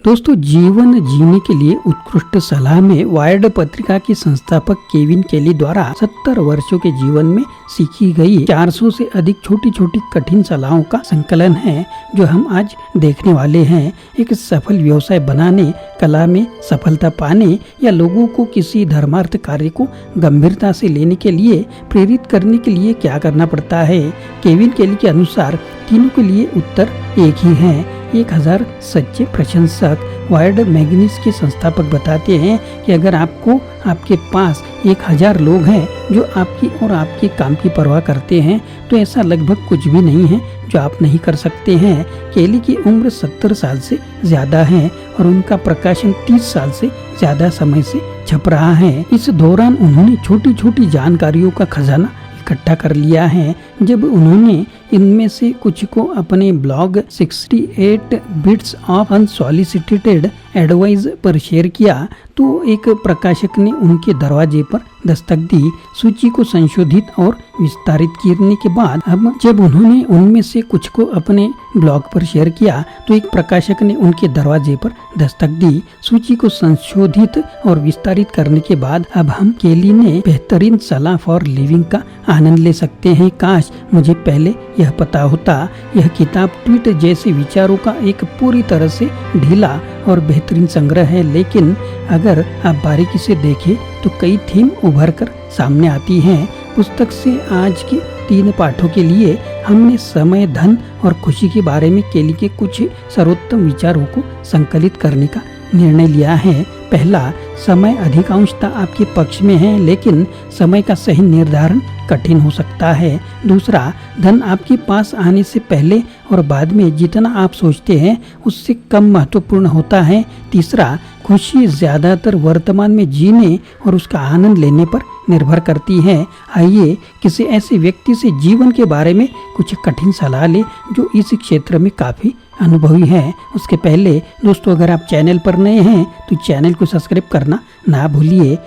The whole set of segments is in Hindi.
दोस्तों, जीवन जीने के लिए उत्कृष्ट सलाह में वायर्ड पत्रिका के संस्थापक केविन केली द्वारा 70 वर्षों के जीवन में सीखी गई 400 से अधिक छोटी छोटी कठिन सलाहों का संकलन है, जो हम आज देखने वाले हैं। एक सफल व्यवसाय बनाने, कला में सफलता पाने या लोगों को किसी धर्मार्थ कार्य को गंभीरता से लेने के लिए प्रेरित करने के लिए क्या करना पड़ता है। केविन केली के अनुसार तीनों के लिए उत्तर एक ही है। 1000 सच्चे प्रशंसक। वायर्ड मैगजीन के संस्थापक बताते हैं कि अगर आपके पास 1000 लोग हैं जो आपकी और आपके काम की परवाह करते हैं, तो ऐसा लगभग कुछ भी नहीं है जो आप नहीं कर सकते हैं। केली की उम्र 70 साल से ज्यादा है और उनका प्रकाशन 30 साल से ज्यादा समय से छप रहा है। इस दौरान उन्होंने छोटी छोटी जानकारियों का खजाना इकट्ठा कर लिया है। जब उन्होंने इनमें से कुछ को अपने blog 68 bits of unsolicited advice पर शेयर किया, तो एक प्रकाशक ने उनके दरवाजे पर दस्तक दी। सूची को संशोधित और विस्तारित करने के बाद जब उन्होंने उनमें से कुछ को अपने ब्लॉग पर शेयर किया, तो एक प्रकाशक ने उनके दरवाजे पर दस्तक दी। सूची को संशोधित और विस्तारित करने के बाद अब हम केली ने बेहतरीन सलाह फॉर लिविंग का आनंद ले सकते हैं। काश मुझे पहले यह पता होता। यह किताब ट्वीट जैसे विचारों का एक पूरी तरह से ढीला और बेहतरीन संग्रह है, लेकिन अगर आप बारीकी से देखें तो कई थीम उभर कर सामने आती हैं। पुस्तक से आज के 3 पाठों के लिए हमने समय, धन और खुशी के बारे में केली के कुछ सर्वोत्तम विचारों को संकलित करने का निर्णय लिया है। पहला, समय अधिकांशतः आपके पक्ष में है, लेकिन समय का सही निर्धारण कठिन हो सकता है। दूसरा, धन आपके पास आने से पहले और बाद में जितना आप सोचते हैं उससे कम महत्वपूर्ण होता है। तीसरा, खुशी ज्यादातर वर्तमान में जीने और उसका आनंद लेने पर निर्भर करती है। आइए किसी ऐसे व्यक्ति से जीवन के बारे में कुछ कठिन सलाह ले जो इस क्षेत्र में काफी अनुभवी है। उसके पहले दोस्तों, अगर आप चैनल पर नए हैं तो चैनल को सब्सक्राइब करना ना भूलिए।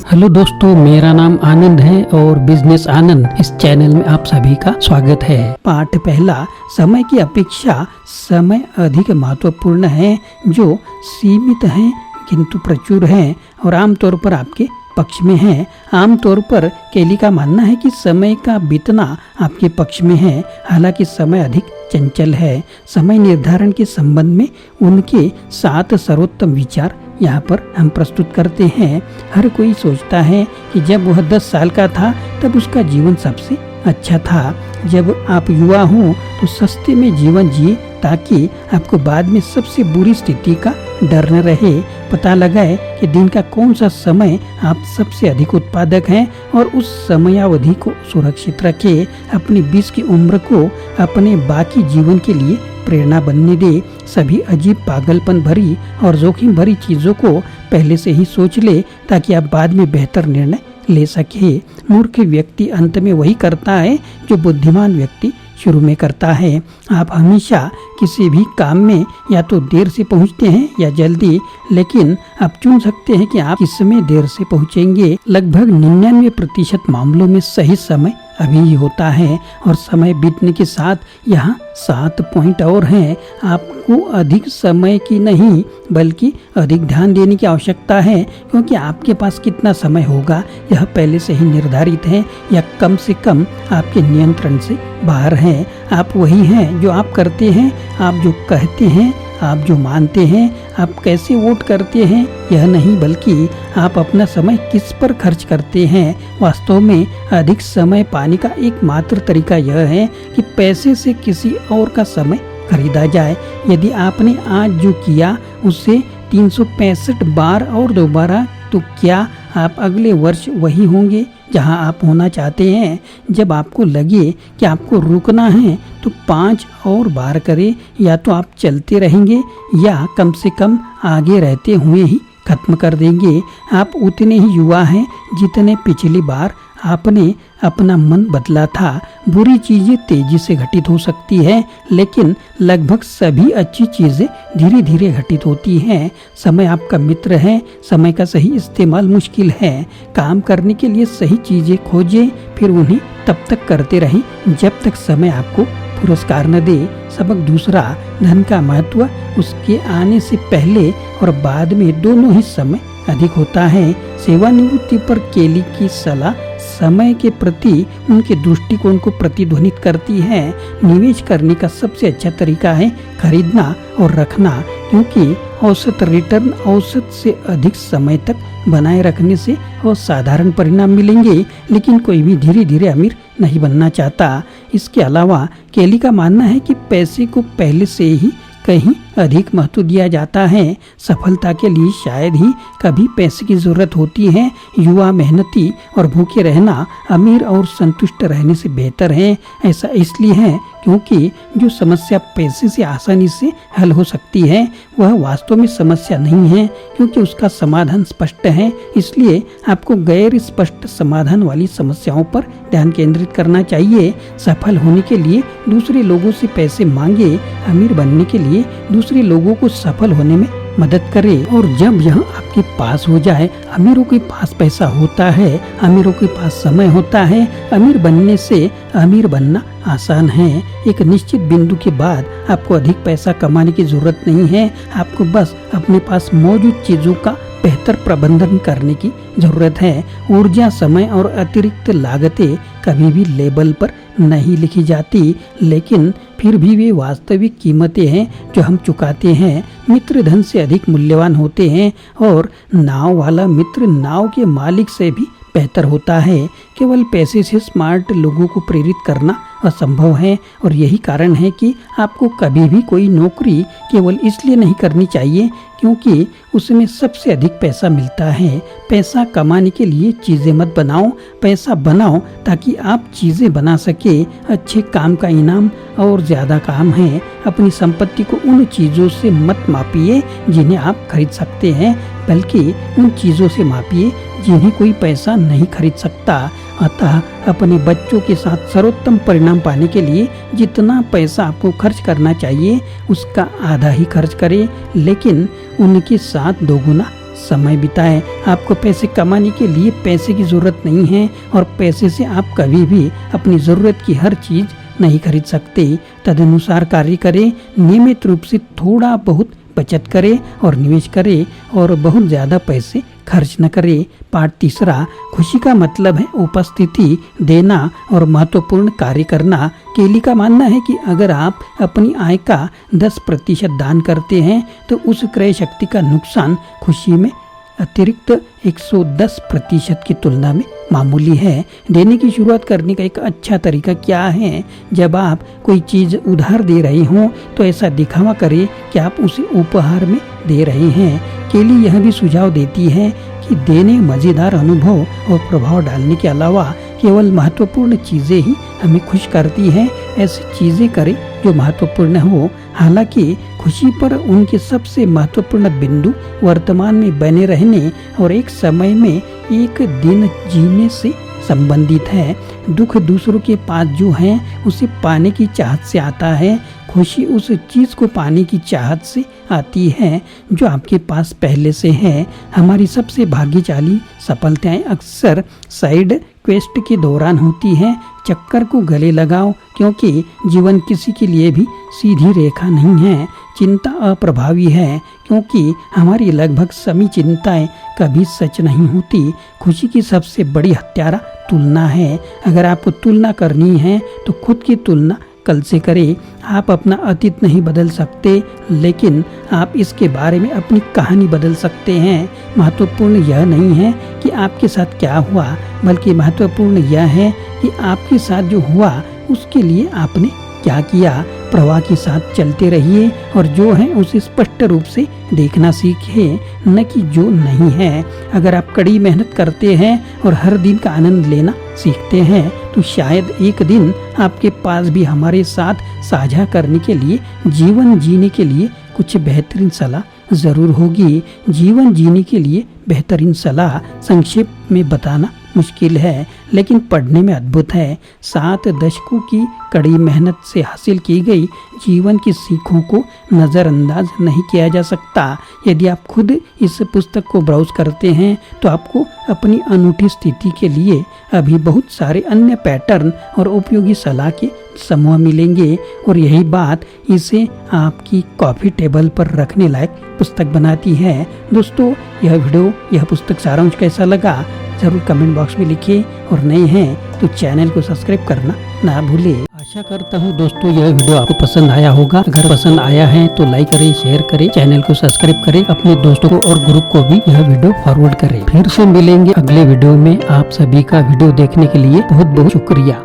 हेलो दोस्तों, मेरा नाम आनंद है और बिजनेस आनंद इस चैनल में आप सभी का स्वागत है। पाठ पहला, समय की अपेक्षा समय अधिक महत्वपूर्ण है, जो सीमित है किंतु प्रचुर है और आमतौर पर आपके पक्ष में है। आमतौर पर केली का मानना है कि समय का बीतना आपके पक्ष में है, हालांकि समय अधिक चंचल है। समय निर्धारण के संबंध में उनके 7 सर्वोत्तम विचार यहाँ पर हम प्रस्तुत करते हैं। हर कोई सोचता है कि जब वह 10 साल का था तब उसका जीवन सबसे अच्छा था। जब आप युवा हो तो सस्ते में जीवन जिए ताकि आपको बाद में सबसे बुरी स्थिति का डर न रहे। पता लगाए कि दिन का कौन सा समय आप सबसे अधिक उत्पादक हैं और उस समयावधि को सुरक्षित रखें। अपनी 20 की उम्र को अपने बाकी जीवन के लिए प्रेरणा बनने दे। सभी अजीब, पागलपन भरी और जोखिम भरी चीजों को पहले से ही सोच ले ताकि आप बाद में बेहतर निर्णय ले सके। मूर्ख व्यक्ति अंत में वही करता है जो बुद्धिमान व्यक्ति शुरू में करता है। आप हमेशा किसी भी काम में या तो देर से पहुंचते हैं या जल्दी, लेकिन आप चुन सकते हैं कि आप किस समय देर से पहुंचेंगे। लगभग 99% मामलों में सही समय अभी ही होता है और समय बीतने के साथ यहाँ 7 पॉइंट और हैं। आपको अधिक समय की नहीं बल्कि अधिक ध्यान देने की आवश्यकता है, क्योंकि आपके पास कितना समय होगा यह पहले से ही निर्धारित है या कम से कम आपके नियंत्रण से बाहर है। आप वही हैं जो आप करते हैं, आप जो कहते हैं, आप जो मानते हैं। आप कैसे वोट करते हैं यह नहीं, बल्कि आप अपना समय किस पर खर्च करते हैं। वास्तव में अधिक समय पाने का एकमात्र तरीका यह है कि पैसे से किसी और का समय खरीदा जाए। यदि आपने आज जो किया उससे 365 बार और दोबारा, तो क्या आप अगले वर्ष वही होंगे जहां आप होना चाहते हैं? जब आपको लगे कि आपको रुकना है तो 5 और बार करें। या तो आप चलते रहेंगे या कम से कम आगे रहते हुए ही खत्म कर देंगे। आप उतने ही युवा हैं जितने पिछली बार आपने अपना मन बदला था। बुरी चीजें तेजी से घटित हो सकती है, लेकिन लगभग सभी अच्छी चीजें धीरे धीरे घटित होती हैं। समय आपका मित्र है। समय का सही इस्तेमाल मुश्किल है। काम करने के लिए सही चीजें खोजें, फिर उन्हें तब तक करते रहें जब तक समय आपको पुरस्कार न दे। सबक दूसरा, धन का महत्व उसके आने से पहले और बाद में दोनों ही समय अधिक होता है। सेवानिवृत्ति पर केली की सलाह समय के प्रति उनके दृष्टिकोण को प्रतिध्वनित करती है। निवेश करने का सबसे अच्छा तरीका है खरीदना और रखना, क्योंकि औसत रिटर्न औसत से अधिक समय तक बनाए रखने से असाधारण परिणाम मिलेंगे। लेकिन कोई भी धीरे धीरे अमीर नहीं बनना चाहता। इसके अलावा केली का मानना है कि पैसे को पहले से ही कहीं अधिक महत्व दिया जाता है। सफलता के लिए शायद ही कभी पैसे की जरूरत होती है। युवा, मेहनती और भूखे रहना अमीर और संतुष्ट रहने से बेहतर है। ऐसा इसलिए है क्योंकि जो समस्या पैसे से आसानी से हल हो सकती है वह वास्तव में समस्या नहीं है, क्योंकि उसका समाधान स्पष्ट है। इसलिए आपको गैर स्पष्ट समाधान वाली समस्याओं पर ध्यान केंद्रित करना चाहिए। सफल होने के लिए दूसरे लोगों से पैसे मांगे, अमीर बनने के लिए दूसरे लोगों को सफल होने में मदद करे। और जब यह आपके पास हो जाए, अमीरों के पास पैसा होता है, अमीरों के पास समय होता है। अमीर बनने से अमीर बनना आसान है। एक निश्चित बिंदु के बाद आपको अधिक पैसा कमाने की जरूरत नहीं है। आपको बस अपने पास मौजूद चीजों का बेहतर प्रबंधन करने की जरूरत है। ऊर्जा, समय और अतिरिक्त लागतें कभी भी लेबल पर नहीं लिखी जाती, लेकिन फिर भी वे वास्तविक कीमतें हैं जो हम चुकाते हैं। मित्र धन से अधिक मूल्यवान होते हैं और नाव वाला मित्र नाव के मालिक से भी बेहतर होता है। केवल पैसे से स्मार्ट लोगों को प्रेरित करना असंभव है, और यही कारण है कि आपको कभी भी कोई नौकरी केवल इसलिए नहीं करनी चाहिए क्योंकि उसमें सबसे अधिक पैसा मिलता है। पैसा कमाने के लिए चीज़ें मत बनाओ, पैसा बनाओ ताकि आप चीज़ें बना सके। अच्छे काम का इनाम और ज़्यादा काम है। अपनी संपत्ति को उन चीज़ों से मत मापिए जिन्हें आप खरीद सकते हैं, बल्कि उन चीज़ों से मापिए जिन्हें कोई पैसा नहीं खरीद सकता। अतः अपने बच्चों के साथ सर्वोत्तम परिणाम पाने के लिए जितना पैसा आपको खर्च करना चाहिए उसका आधा ही खर्च करें, लेकिन उनके साथ दोगुना समय बिताएं। आपको पैसे कमाने के लिए पैसे की जरूरत नहीं है, और पैसे से आप कभी भी अपनी ज़रूरत की हर चीज़ नहीं खरीद सकते। तदनुसार कार्य करें, नियमित रूप से थोड़ा बहुत बचत करें और निवेश करें, और बहुत ज़्यादा पैसे खर्च न करें। पाठ तीसरा, खुशी का मतलब है उपस्थिति देना और महत्वपूर्ण कार्य करना। केली का मानना है कि अगर आप अपनी आय का 10% दान करते हैं तो उस क्रय शक्ति का नुकसान खुशी में अतिरिक्त 110% की तुलना में मामूली है। देने की शुरुआत करने का एक अच्छा तरीका क्या है? जब आप कोई चीज़ उधार दे रहे हों तो ऐसा दिखावा करें कि आप उसे उपहार में दे रहे हैं। केली यह भी सुझाव देती है कि देने मज़ेदार अनुभव और प्रभाव डालने के अलावा केवल महत्वपूर्ण चीज़ें ही हमें खुश करती हैं। ऐसी चीज़ें करें जो महत्वपूर्ण हो। हालांकि खुशी पर उनके सबसे महत्वपूर्ण बिंदु वर्तमान में बने रहने और एक समय में एक दिन जीने से संबंधित है। दुख दूसरों के पास जो है उसे पाने की चाहत से आता है। खुशी उस चीज़ को पाने की चाहत से आती है जो आपके पास पहले से है। हमारी सबसे भाग्यशाली सफलताएं अक्सर साइड क्वेस्ट के दौरान होती हैं। चक्कर को गले लगाओ, क्योंकि जीवन किसी के लिए भी सीधी रेखा नहीं है। चिंता अप्रभावी है, क्योंकि हमारी लगभग सभी चिंताएं कभी सच नहीं होती। खुशी की सबसे बड़ी हत्यारा तुलना है। अगर आपको तुलना करनी है तो खुद की तुलना कल से करें। आप अपना अतीत नहीं बदल सकते, लेकिन आप इसके बारे में अपनी कहानी बदल सकते हैं। महत्वपूर्ण यह नहीं है कि आपके साथ क्या हुआ, बल्कि महत्वपूर्ण यह है कि आपके साथ जो हुआ उसके लिए आपने क्या किया। प्रवाह के साथ चलते रहिए और जो है उसे स्पष्ट रूप से देखना सीखें, न कि जो नहीं है। अगर आप कड़ी मेहनत करते हैं और हर दिन का आनंद लेना सीखते हैं तो शायद एक दिन आपके पास भी हमारे साथ साझा करने के लिए, जीवन जीने के लिए कुछ बेहतरीन सलाह ज़रूर होगी। जीवन जीने के लिए बेहतरीन सलाह संक्षेप में बताना मुश्किल है लेकिन पढ़ने में अद्भुत है। 7 दशकों की कड़ी मेहनत से हासिल की गई जीवन की सीखों को नज़रअंदाज नहीं किया जा सकता। यदि आप खुद इस पुस्तक को ब्राउज करते हैं तो आपको अपनी अनूठी स्थिति के लिए अभी बहुत सारे अन्य पैटर्न और उपयोगी सलाह के समूह मिलेंगे और यही बात इसे आपकी कॉफी टेबल पर रखने लायक पुस्तक बनाती है। दोस्तों, यह पुस्तक सारांश कैसा लगा जरूर कमेंट बॉक्स में लिखिए और नए हैं तो चैनल को सब्सक्राइब करना ना भूलिए। आशा करता हूँ दोस्तों यह वीडियो आपको पसंद आया होगा। अगर पसंद आया है तो लाइक करें, शेयर करें, चैनल को सब्सक्राइब करें, अपने दोस्तों को और ग्रुप को भी यह वीडियो फॉरवर्ड करें। फिर से मिलेंगे अगले वीडियो में। आप सभी का वीडियो देखने के लिए बहुत बहुत शुक्रिया।